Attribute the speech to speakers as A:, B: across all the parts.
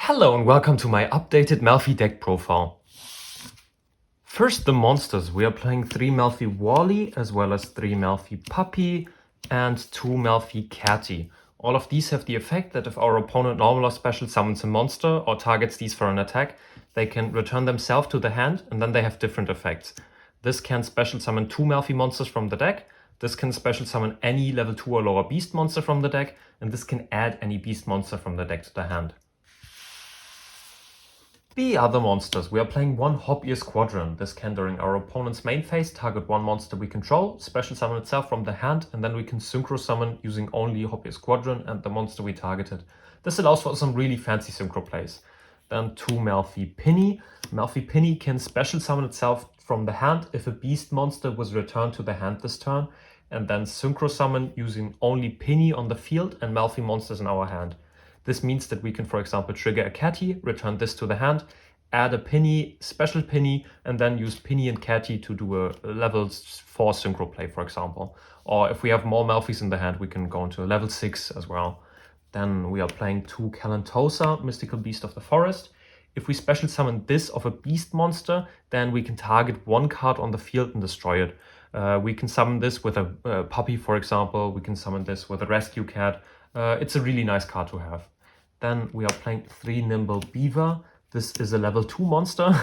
A: Hello and welcome to my updated Melffy deck profile. First, the monsters. We are playing 3 Melffy Wally, as well as 3 Melffy Puppy, and 2 Melffy Catty. All of these have the effect that if our opponent normal or special summons a monster or targets these for an attack, they can return themselves to the hand, and then they have different effects. This can special summon 2 Melffy monsters from the deck. This can special summon any level 2 or lower beast monster from the deck, and this can add any beast monster from the deck to the hand. The other monsters. We are playing 1 Hop-Ear Squadron. This can, during our opponent's main phase, target 1 monster we control, special summon itself from the hand, and then we can synchro summon using only Hop-Ear Squadron and the monster we targeted. This allows for some really fancy synchro plays. Then 2 Melffy Pinny. Melffy Pinny can special summon itself from the hand if a beast monster was returned to the hand this turn, and then synchro summon using only Pinny on the field and Melffy monsters in our hand. This means that we can, for example, trigger a Catty, return this to the hand, add a Pinny, special Pinny, and then use Pinny and Catty to do a level 4 synchro play, for example. Or if we have more Melffys in the hand, we can go into a level 6 as well. Then we are playing 2 Calantosa, Mystical Beast of the Forest. If we special summon this of a beast monster, then we can target 1 card on the field and destroy it. We can summon this with a puppy, for example. We can summon this with a rescue cat. It's a really nice card to have. Then we are playing 3 Nimble Beaver. This is a level 2 monster,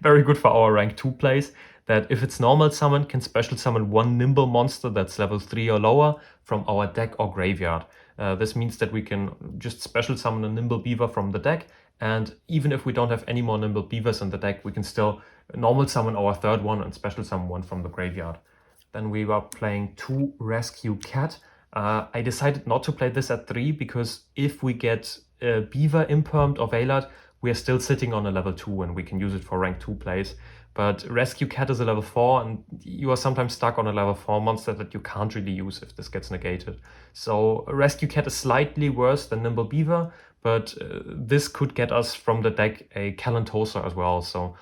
A: very good for our rank 2 plays, that if it's normal summon, can special summon 1 Nimble monster that's level 3 or lower from our deck or graveyard. This means that we can just special summon a Nimble Beaver from the deck, and even if we don't have any more Nimble Beavers in the deck, we can still normal summon our 3rd one and special summon 1 from the graveyard. Then we were playing 2 Rescue Cat. I decided not to play this at 3 because if we get Beaver impermed or Veiled, we are still sitting on a level 2 and we can use it for rank 2 plays. But Rescue Cat is a level 4 and you are sometimes stuck on a level 4 monster that you can't really use if this gets negated. So Rescue Cat is slightly worse than Nimble Beaver, but this could get us from the deck a Calantosa as well. So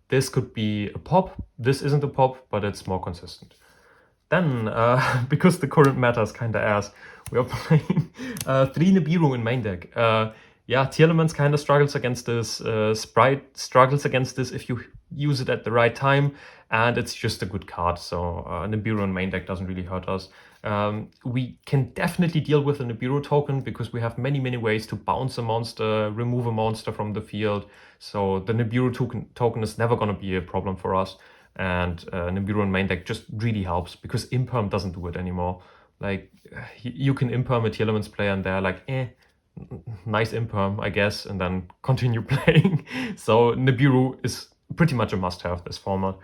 A: this could be a pop. This isn't a pop, but it's more consistent. Then, because the current meta is kinda ass, we are playing 3 Nibiru in main deck. Yeah, Tearlaments kinda struggles against this, Sprite struggles against this if you use it at the right time, and it's just a good card, so Nibiru in main deck doesn't really hurt us. We can definitely deal with a Nibiru token because we have many ways to bounce a monster, remove a monster from the field, so the Nibiru token is never gonna be a problem for us. And Nibiru in main deck just really helps because Imperm doesn't do it anymore. Like, you can Imperm a Tearlaments player and they're like, nice Imperm, I guess, and then continue playing. So Nibiru is pretty much a must-have this format.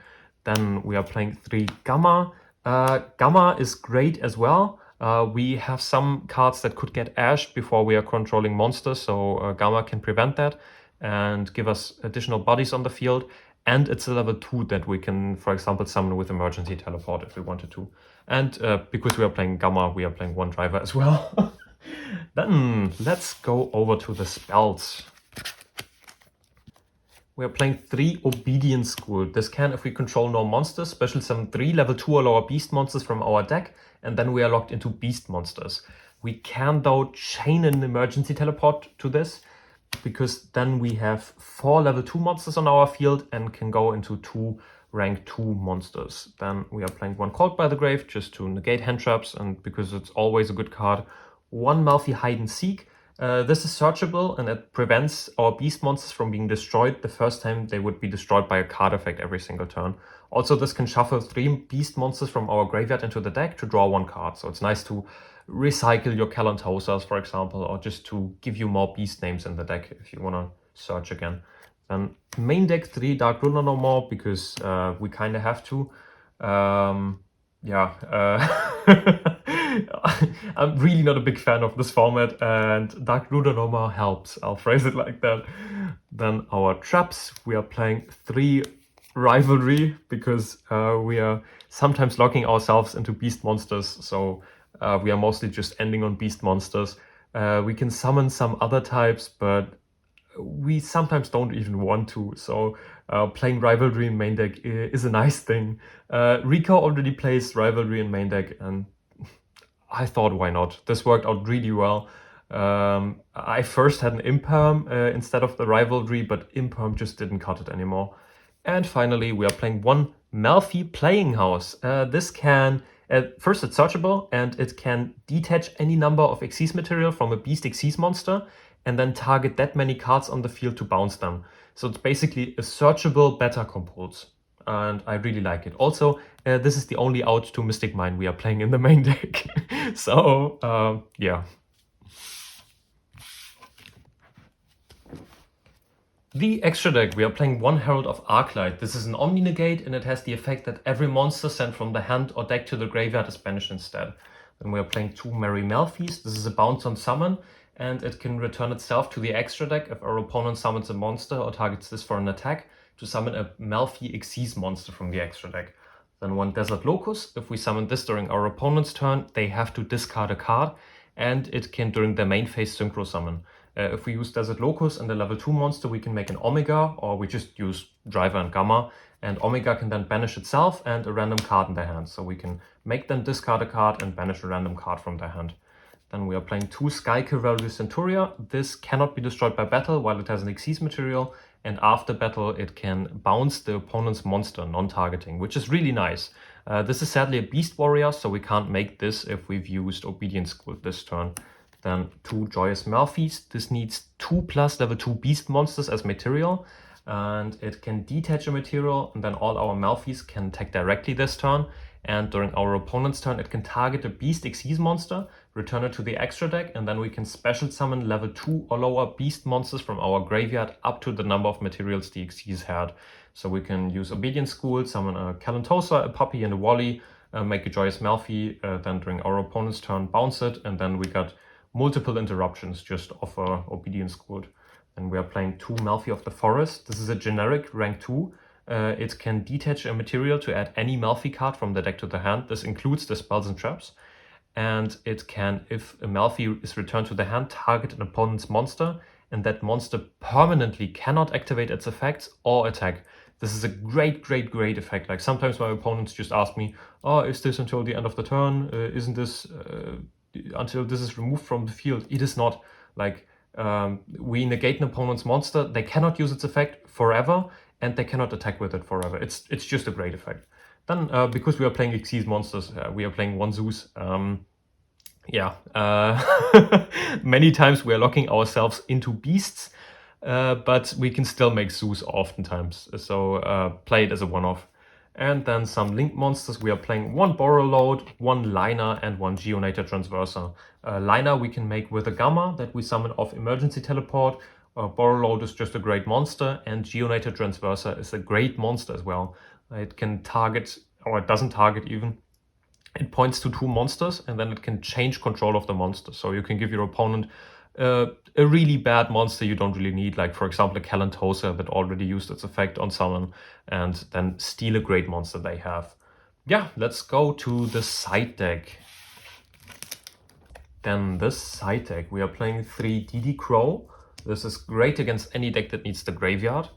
A: Then we are playing 3 Gamma. Gamma is great as well. We have some cards that could get Ash before we are controlling monsters, so Gamma can prevent that and give us additional bodies on the field. And it's a level 2 that we can, for example, summon with Emergency Teleport if we wanted to. And because we are playing Gamma, we are playing 1 driver as well. Then let's go over to the spells. We are playing 3 Obedience School. This can, if we control no monsters, special summon 3 level 2 or lower beast monsters from our deck, and then we are locked into beast monsters. We can, though, chain an Emergency Teleport to this, because then we have 4 level 2 monsters on our field and can go into 2 rank 2 monsters. Then we are playing 1 Called by the Grave just to negate hand traps, and because it's always a good card, 1 Melffy Hide and Seek. This is searchable and it prevents our beast monsters from being destroyed the first time they would be destroyed by a card effect every single turn. Also, this can shuffle 3 beast monsters from our graveyard into the deck to draw 1 card, so it's nice to recycle your Calantosas, for example, or just to give you more beast names in the deck if you want to search again. Then main deck 3 Dark Ruler no more because we kind of have to. I'm really not a big fan of this format, and Dark Ruler no more helps. I'll phrase it like that. Then our traps. We are playing 3 Rivalry because we are sometimes locking ourselves into beast monsters, so we are mostly just ending on beast monsters. We can summon some other types, but we sometimes don't even want to, so playing Rivalry in main deck is a nice thing. Rico already plays Rivalry in main deck, and I thought, why not? This worked out really well. I first had an Imperm instead of the Rivalry, but Imperm just didn't cut it anymore. And finally, we are playing one Melffy Playing House. This can, first it's searchable, and it can detach any number of Xyz material from a Beast Xyz monster, and then target that many cards on the field to bounce them. So it's basically a searchable beta compulse, and I really like it. Also, this is the only out to Mystic Mine we are playing in the main deck. So, yeah. The extra deck, we are playing one Herald of Arclight. This is an Omni Negate, and it has the effect that every monster sent from the hand or deck to the graveyard is banished instead. Then we are playing two Merry Melffys. This is a bounce on summon, and it can return itself to the extra deck if our opponent summons a monster or targets this for an attack to summon a Melffy Xyz monster from the extra deck. Then one Desert Locust. If we summon this during our opponent's turn, they have to discard a card, and it can during their main phase synchro summon. If we use Desert Locust and a level 2 monster, we can make an Omega, or we just use Driver and Gamma, and Omega can then banish itself and a random card in their hand. So we can make them discard a card and banish a random card from their hand. Then we are playing two Sky Cavalry Centuria. This cannot be destroyed by battle while it has an Xyz material, and after battle it can bounce the opponent's monster, non-targeting, which is really nice. This is sadly a Beast Warrior, so we can't make this if we've used Obedience School this turn. Then two Joyous Melffys. This needs 2+ level 2 beast monsters as material, and it can detach a material, and then all our Melffys can attack directly this turn. And during our opponent's turn, it can target a Beast Xyz monster, return it to the extra deck, and then we can special summon level 2 or lower beast monsters from our graveyard up to the number of materials the Xyz had. So we can use Obedience School, summon a Kalantosa, a Puppy, and a Wally, make a Joyous Melffy, then during our opponent's turn, bounce it, and then we got multiple interruptions just of Obedience School. And we are playing two Melffy of the Forest. This is a generic rank 2. It can detach a material to add any Melffy card from the deck to the hand. This includes the spells and traps. And it can, if a Melffy is returned to the hand, target an opponent's monster, and that monster permanently cannot activate its effects or attack. This is a great effect. Like sometimes my opponents just ask me, oh, is this until the end of the turn? Isn't this until this is removed from the field? It is not. Like, we negate an opponent's monster, they cannot use its effect forever, and they cannot attack with it forever. It's just a great effect. Then, because we are playing Xyz monsters, we are playing one Zeus. Many times we are locking ourselves into beasts, but we can still make Zeus oftentimes. So play it as a one-off. And then some Link monsters. We are playing one Borrow Load, one Liner, and one Geonator Transverser. Liner we can make with a Gamma that we summon off Emergency Teleport. Borrow Load is just a great monster, and Geonator Transverser is a great monster as well. It can target, or it doesn't target even. It points to two monsters, and then it can change control of the monster. So you can give your opponent a really bad monster you don't really need, like for example a Kalantosa that already used its effect on summon, and then steal a great monster they have. Yeah, let's go to the side deck. Then this side deck, we are playing 3 DD Crow. This is great against any deck that needs the graveyard.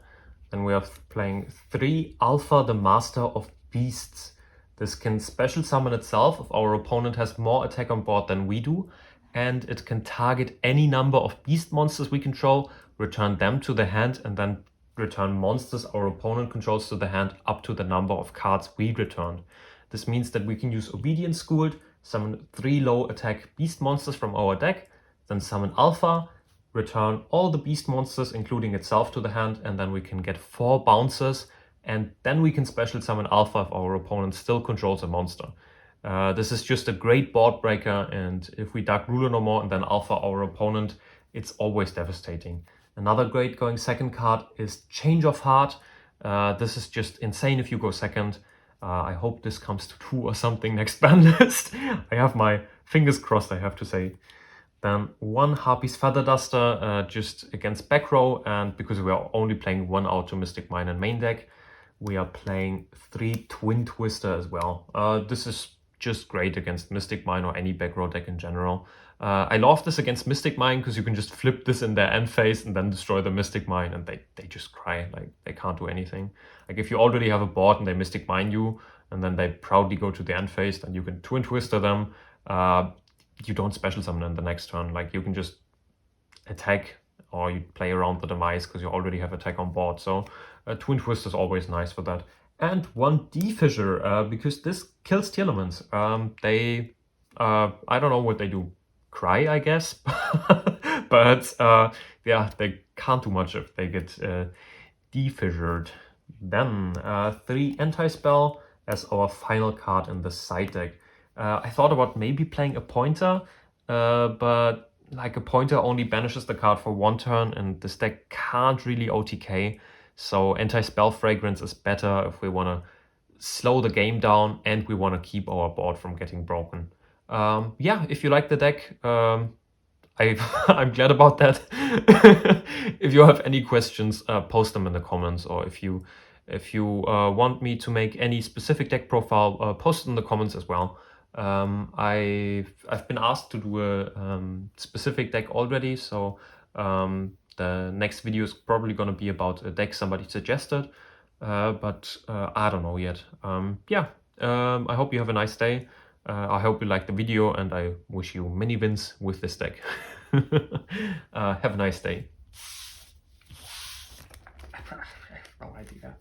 A: Then we are playing 3 Alpha, the Master of Beasts. This can special summon itself if our opponent has more attack on board than we do, and it can target any number of beast monsters we control, return them to the hand, and then return monsters our opponent controls to the hand up to the number of cards we returned. This means that we can use Obedience Schooled, summon 3 low attack beast monsters from our deck, then summon Alpha, return all the beast monsters including itself to the hand, and then we can get 4 bounces, and then we can special summon Alpha if our opponent still controls a monster. This is just a great board breaker, and if we Dark Ruler no more and then Alpha our opponent, it's always devastating. Another great going second card is Change of Heart. This is just insane if you go second. I hope this comes to 2 or something next ban list. I have my fingers crossed, I have to say. Then one Harpy's Feather Duster just against back row, and because we are only playing 1 out to Mystic Mine and main deck, we are playing 3 Twin Twister as well. This is just great against Mystic Mine or any back row deck in general. I love this against Mystic Mine because you can just flip this in their end phase and then destroy the Mystic Mine, and they just cry, like they can't do anything. Like if you already have a board and they Mystic Mine you, and then they proudly go to the end phase, then you can Twin Twister them. You don't special summon in the next turn. Like you can just attack, or you play around the demise because you already have attack on board. So Twin Twist is always nice for that. And one D-Fissure, because this kills tier elements. They, I don't know what they do. Cry, I guess. But yeah, they can't do much if they get defissured. Then 3 anti-spell as our final card in the side deck. I thought about maybe playing a pointer, but like a pointer only banishes the card for 1 turn, and this deck can't really OTK. So anti-spell fragrance is better if we want to slow the game down and we want to keep our board from getting broken. Yeah, if you like the deck, I'm glad about that. If you have any questions, post them in the comments, or if you want me to make any specific deck profile, post it in the comments as well. I've been asked to do a specific deck already, so the next video is probably going to be about a deck somebody suggested, but I don't know yet. Yeah, I hope you have a nice day. I hope you liked the video, and I wish you many wins with this deck. Have a nice day. No idea.